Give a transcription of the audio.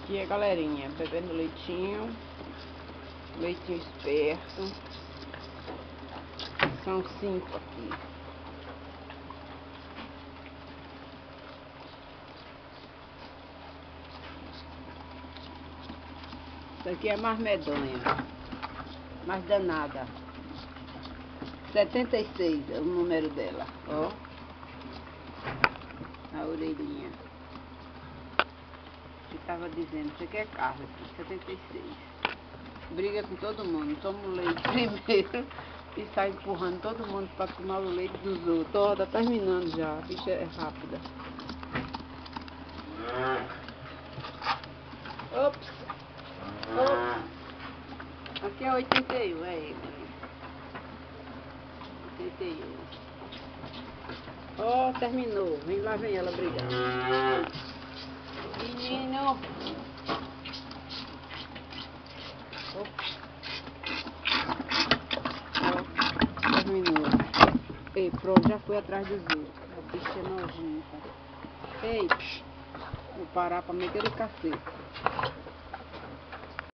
Aqui é galerinha, bebendo leitinho, leitinho esperto. São 5 aqui. Isso aqui é mais medonha, mais danada. 76 é o número dela, ó. A orelhinha. Que tava dizendo, isso aqui é carne, 76. Briga com todo mundo, toma o leite primeiro e sai empurrando todo mundo para tomar o leite dos outros. Ó, tá terminando já, a bicha é rápida. Ops! Ops! Aqui é 81, é ele. 81. Ó, terminou. Vem lá, vem ela brigar. Menino! Ó, terminou. Ei, pronto, já foi atrás dos outros. A bicha é nojenta. Ei, vou parar pra meter o cacete.